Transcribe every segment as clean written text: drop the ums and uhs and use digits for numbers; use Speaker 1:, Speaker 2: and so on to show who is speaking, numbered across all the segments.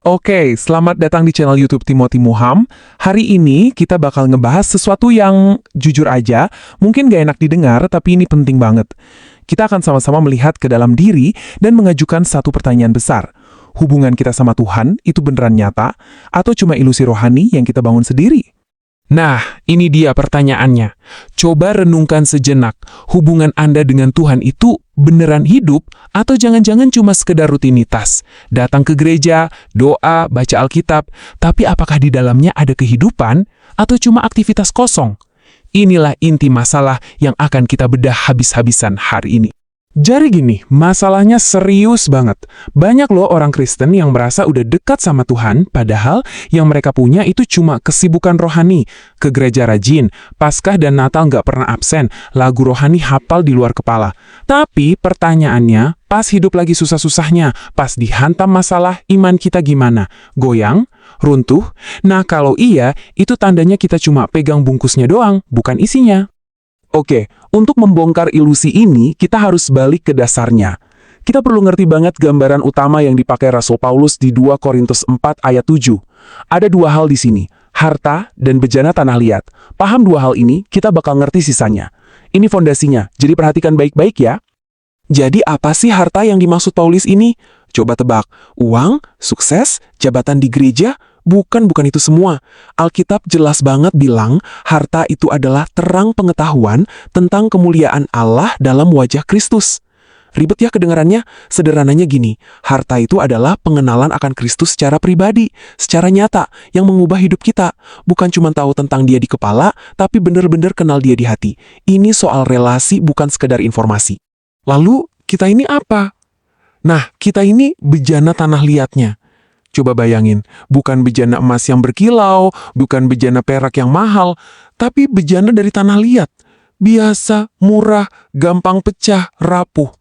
Speaker 1: Oke, selamat datang di channel YouTube Timothy Muham. Hari ini kita bakal ngebahas sesuatu yang jujur aja, mungkin gak enak didengar, tapi ini penting banget. Kita akan sama-sama melihat ke dalam diri dan mengajukan satu pertanyaan besar. Hubungan kita sama Tuhan itu beneran nyata, atau cuma ilusi rohani yang kita bangun sendiri? Nah, ini dia pertanyaannya. Coba renungkan sejenak, hubungan Anda dengan Tuhan itu beneran hidup atau jangan-jangan cuma sekedar rutinitas? Datang ke gereja, doa, baca Alkitab, tapi apakah di dalamnya ada kehidupan atau cuma aktivitas kosong? Inilah inti masalah yang akan kita bedah habis-habisan hari ini. Jadi gini, masalahnya serius banget. Banyak loh orang Kristen yang merasa udah dekat sama Tuhan, padahal yang mereka punya itu cuma kesibukan rohani. Ke gereja rajin, Paskah dan Natal nggak pernah absen, lagu rohani hafal di luar kepala. Tapi pertanyaannya, pas hidup lagi susah-susahnya, pas dihantam masalah, iman kita gimana? Goyang? Runtuh? Nah kalau iya, itu tandanya kita cuma pegang bungkusnya doang, bukan isinya. Oke, untuk membongkar ilusi ini, kita harus balik ke dasarnya. Kita perlu ngerti banget gambaran utama yang dipakai Rasul Paulus di 2 Korintus 4 ayat 7. Ada dua hal di sini, harta dan bejana tanah liat. Paham dua hal ini, kita bakal ngerti sisanya. Ini fondasinya, jadi perhatikan baik-baik ya. Jadi apa sih harta yang dimaksud Paulus ini? Coba tebak, uang, sukses, jabatan di gereja? Bukan itu semua. Alkitab jelas banget bilang, harta itu adalah terang pengetahuan tentang kemuliaan Allah dalam wajah Kristus. Ribet ya kedengarannya? Sederhananya gini, harta itu adalah pengenalan akan Kristus secara pribadi, secara nyata, yang mengubah hidup kita. Bukan cuma tahu tentang dia di kepala, tapi bener-bener kenal dia di hati. Ini soal relasi, bukan sekedar informasi. Lalu, kita ini apa? Nah, kita ini bejana tanah liatnya. Coba bayangin, bukan bejana emas yang berkilau, bukan bejana perak yang mahal, tapi bejana dari tanah liat. Biasa, murah, gampang pecah, rapuh.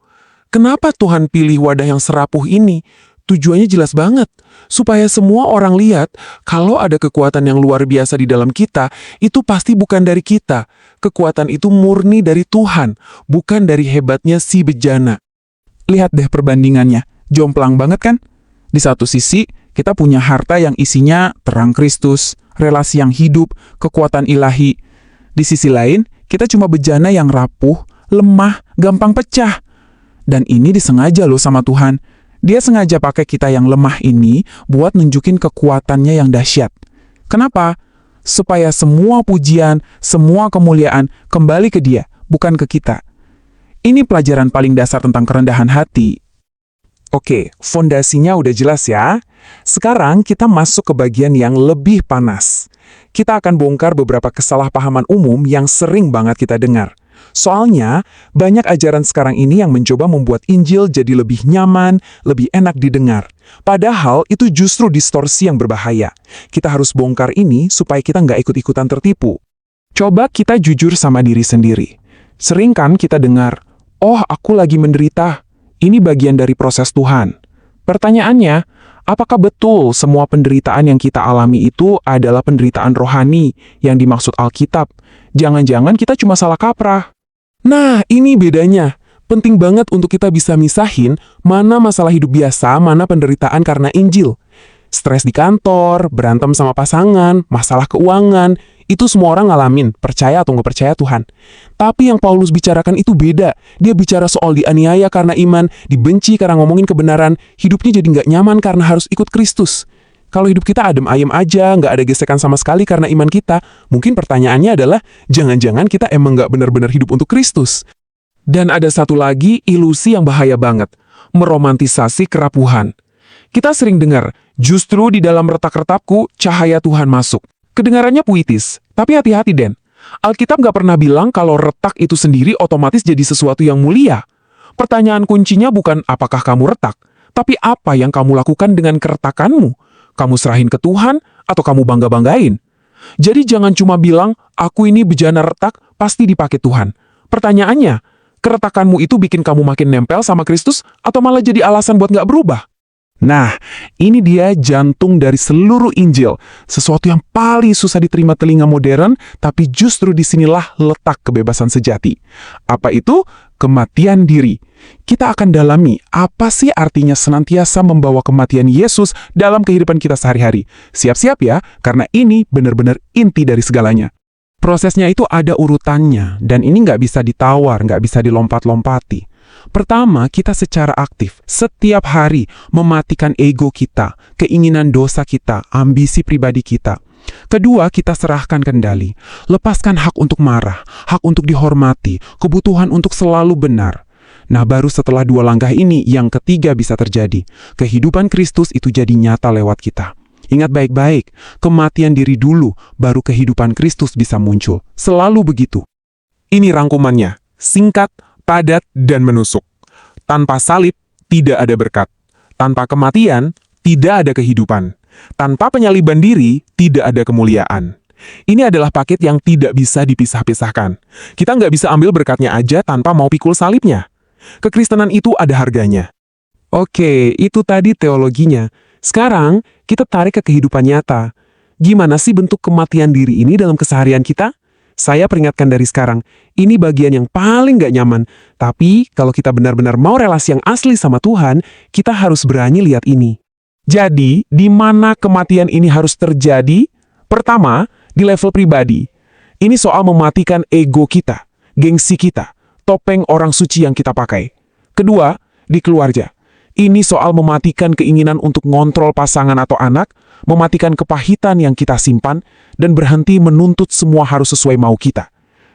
Speaker 1: Kenapa Tuhan pilih wadah yang serapuh ini? Tujuannya jelas banget, supaya semua orang lihat kalau ada kekuatan yang luar biasa di dalam kita, itu pasti bukan dari kita. Kekuatan itu murni dari Tuhan, bukan dari hebatnya si bejana. Lihat deh perbandingannya, jomplang banget kan? Di satu sisi, kita punya harta yang isinya terang Kristus, relasi yang hidup, kekuatan ilahi. Di sisi lain, kita cuma bejana yang rapuh, lemah, gampang pecah. Dan ini disengaja loh sama Tuhan. Dia sengaja pakai kita yang lemah ini buat nunjukin kekuatannya yang dahsyat. Kenapa? Supaya semua pujian, semua kemuliaan kembali ke Dia, bukan ke kita. Ini pelajaran paling dasar tentang kerendahan hati. Oke, fondasinya udah jelas ya. Sekarang kita masuk ke bagian yang lebih panas. Kita akan bongkar beberapa kesalahpahaman umum yang sering banget kita dengar. Soalnya, banyak ajaran sekarang ini yang mencoba membuat Injil jadi lebih nyaman, lebih enak didengar. Padahal itu justru distorsi yang berbahaya. Kita harus bongkar ini supaya kita nggak ikut-ikutan tertipu. Coba kita jujur sama diri sendiri. Sering kan kita dengar, "Oh, aku lagi menderita." Ini bagian dari proses Tuhan. Pertanyaannya, apakah betul semua penderitaan yang kita alami itu adalah penderitaan rohani yang dimaksud Alkitab? Jangan-jangan kita cuma salah kaprah. Nah, ini bedanya. Penting banget untuk kita bisa misahin mana masalah hidup biasa, mana penderitaan karena Injil. Stres di kantor, berantem sama pasangan, masalah keuangan, itu semua orang ngalamin, percaya atau nggak percaya Tuhan. Tapi yang Paulus bicarakan itu beda. Dia bicara soal dianiaya karena iman, dibenci karena ngomongin kebenaran, hidupnya jadi nggak nyaman karena harus ikut Kristus. Kalau hidup kita adem ayem aja, nggak ada gesekan sama sekali karena iman kita, mungkin pertanyaannya adalah, jangan-jangan kita emang nggak benar-benar hidup untuk Kristus. Dan ada satu lagi ilusi yang bahaya banget, meromantisasi kerapuhan. Kita sering dengar, justru di dalam retak-retakku, cahaya Tuhan masuk. Kedengarannya puitis, tapi hati-hati Den. Alkitab nggak pernah bilang kalau retak itu sendiri otomatis jadi sesuatu yang mulia. Pertanyaan kuncinya bukan apakah kamu retak, tapi apa yang kamu lakukan dengan keretakanmu. Kamu serahin ke Tuhan atau kamu bangga-banggain? Jadi jangan cuma bilang, aku ini bejana retak, pasti dipakai Tuhan. Pertanyaannya, keretakanmu itu bikin kamu makin nempel sama Kristus atau malah jadi alasan buat nggak berubah? Nah, ini dia jantung dari seluruh Injil. Sesuatu yang paling susah diterima telinga modern, tapi justru disinilah letak kebebasan sejati. Apa itu? kematian diri. Kita akan dalami apa sih artinya senantiasa membawa kematian Yesus dalam kehidupan kita sehari-hari. Siap-siap ya, karena ini benar-benar inti dari segalanya. Prosesnya itu ada urutannya, dan ini nggak bisa ditawar, nggak bisa dilompat-lompati. Pertama, kita secara aktif, setiap hari mematikan ego kita, keinginan dosa kita, ambisi pribadi kita. Kedua, kita serahkan kendali, lepaskan hak untuk marah, hak untuk dihormati, kebutuhan untuk selalu benar. Nah, baru setelah dua langkah ini, yang ketiga bisa terjadi. Kehidupan Kristus itu jadi nyata lewat kita. Ingat baik-baik, kematian diri dulu, baru kehidupan Kristus bisa muncul. Selalu begitu. Ini rangkumannya, singkat, padat, dan menusuk. Tanpa salib, tidak ada berkat. Tanpa kematian, tidak ada kehidupan. Tanpa penyaliban diri, tidak ada kemuliaan. Ini adalah paket yang tidak bisa dipisah-pisahkan. Kita nggak bisa ambil berkatnya aja tanpa mau pikul salibnya. Kekristenan itu ada harganya. Oke, itu tadi teologinya. Sekarang, kita tarik ke kehidupan nyata. Gimana sih bentuk kematian diri ini dalam keseharian kita? Saya peringatkan dari sekarang, ini bagian yang paling gak nyaman. Tapi, kalau kita benar-benar mau relasi yang asli sama Tuhan, kita harus berani lihat ini. Jadi, di mana kematian ini harus terjadi? Pertama, di level pribadi. Ini soal mematikan ego kita, gengsi kita, topeng orang suci yang kita pakai. Kedua, di keluarga. Ini soal mematikan keinginan untuk ngontrol pasangan atau anak, mematikan kepahitan yang kita simpan, dan berhenti menuntut semua harus sesuai mau kita.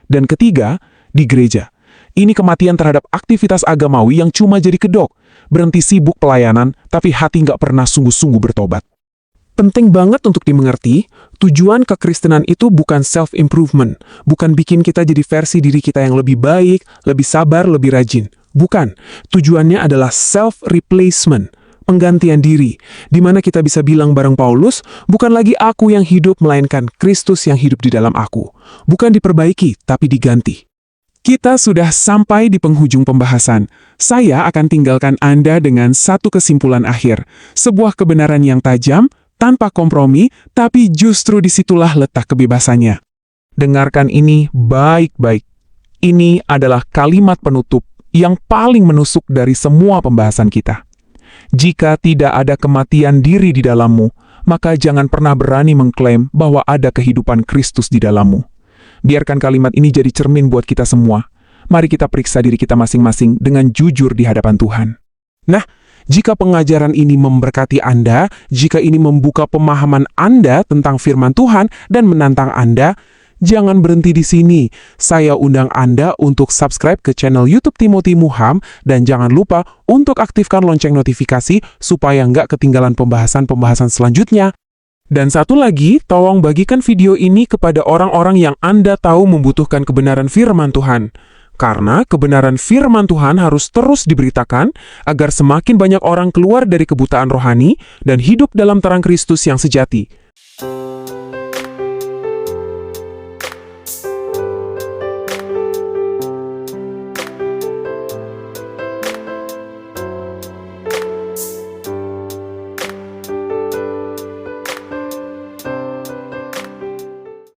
Speaker 1: Dan ketiga, di gereja. Ini kematian terhadap aktivitas agamawi yang cuma jadi kedok, berhenti sibuk pelayanan, tapi hati nggak pernah sungguh-sungguh bertobat. Penting banget untuk dimengerti, tujuan kekristenan itu bukan self-improvement, bukan bikin kita jadi versi diri kita yang lebih baik, lebih sabar, lebih rajin. Bukan, tujuannya adalah self-replacement, penggantian diri, di mana kita bisa bilang bareng Paulus, bukan lagi aku yang hidup, melainkan Kristus yang hidup di dalam aku. Bukan diperbaiki, tapi diganti. Kita sudah sampai di penghujung pembahasan. Saya akan tinggalkan Anda dengan satu kesimpulan akhir, sebuah kebenaran yang tajam, tanpa kompromi, tapi justru disitulah letak kebebasannya. Dengarkan ini baik-baik. Ini adalah kalimat penutup yang paling menusuk dari semua pembahasan kita. Jika tidak ada kematian diri di dalammu, maka jangan pernah berani mengklaim bahwa ada kehidupan Kristus di dalammu. Biarkan kalimat ini jadi cermin buat kita semua. Mari kita periksa diri kita masing-masing dengan jujur di hadapan Tuhan. Nah, jika pengajaran ini memberkati Anda, jika ini membuka pemahaman Anda tentang firman Tuhan dan menantang Anda, jangan berhenti di sini. Saya undang Anda untuk subscribe ke channel YouTube Timothy Muham dan jangan lupa untuk aktifkan lonceng notifikasi supaya nggak ketinggalan pembahasan-pembahasan selanjutnya. Dan satu lagi, tolong bagikan video ini kepada orang-orang yang Anda tahu membutuhkan kebenaran firman Tuhan. Karena kebenaran firman Tuhan harus terus diberitakan agar semakin banyak orang keluar dari kebutaan rohani dan hidup dalam terang Kristus yang sejati.